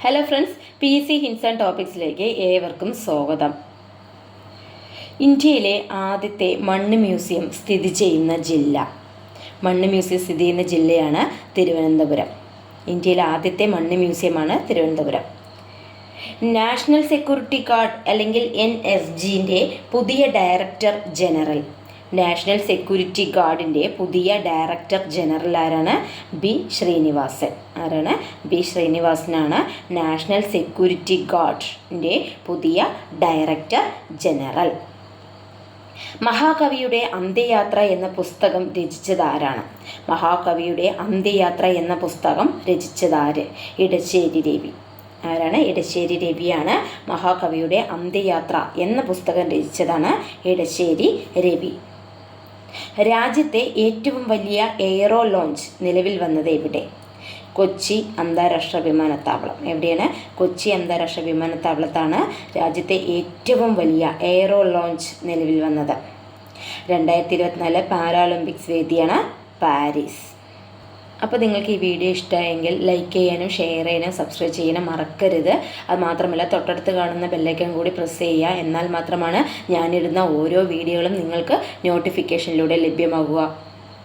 Hello friends, PC hints and ടോപ്പിക്സിലേക്ക് ഏവർക്കും സ്വാഗതം. ഇന്ത്യയിലെ ആദ്യത്തെ മണ്ണ് മ്യൂസിയം സ്ഥിതി ചെയ്യുന്ന ജില്ലയാണ് തിരുവനന്തപുരം. ഇന്ത്യയിലെ ആദ്യത്തെ മണ്ണ് മ്യൂസിയമാണ് തിരുവനന്തപുരം. നാഷണൽ സെക്യൂരിറ്റി ഗാർഡ് അല്ലെങ്കിൽ NSGൻ്റെ പുതിയ ഡയറക്ടർ ജനറൽ. നാഷണൽ സെക്യൂരിറ്റി ഗാർഡിൻ്റെ പുതിയ ഡയറക്ടർ ജനറൽ ആരാണ്? ബി ശ്രീനിവാസനാണ് നാഷണൽ സെക്യൂരിറ്റി ഗാർഡിൻ്റെ പുതിയ ഡയറക്ടർ ജനറൽ. മഹാകവിയുടെ അന്ത്യയാത്ര എന്ന പുസ്തകം രചിച്ചത് ആരാണ്? മഹാകവിയുടെ അന്ത്യയാത്ര എന്ന പുസ്തകം രചിച്ചതാര്? ഇടശ്ശേരി രവി. ആരാണ്? ഇടശ്ശേരി രവിയാണ് മഹാകവിയുടെ അന്ത്യയാത്ര എന്ന പുസ്തകം രചിച്ചതാണ് ഇടശ്ശേരി രവി. രാജ്യത്തെ ഏറ്റവും വലിയ എയ്റോ ലോഞ്ച് നിലവിൽ വന്നത് എവിടെ? കൊച്ചി അന്താരാഷ്ട്ര വിമാനത്താവളം. എവിടെയാണ്? കൊച്ചി അന്താരാഷ്ട്ര വിമാനത്താവളത്താണ് രാജ്യത്തെ ഏറ്റവും വലിയ എയ്റോ ലോഞ്ച് നിലവിൽ വന്നത്. 2024 പാരാലിമ്പിക്സ് വേദിയാണ് പാരീസ്. അപ്പോൾ നിങ്ങൾക്ക് ഈ വീഡിയോ ഇഷ്ടമായെങ്കിൽ ലൈക്ക് ചെയ്യാനും ഷെയർ ചെയ്യാനും സബ്സ്ക്രൈബ് ചെയ്യാനും മറക്കരുത്. അതുമാത്രമല്ല തൊട്ടടുത്ത് കാണുന്ന ബെല്ലൈക്കൺ കൂടി പ്രസ് ചെയ്യുക. എന്നാൽ മാത്രമാണ് ഞാനിടുന്ന ഓരോ വീഡിയോകളും നിങ്ങൾക്ക് നോട്ടിഫിക്കേഷനിലൂടെ ലഭ്യമാകുക.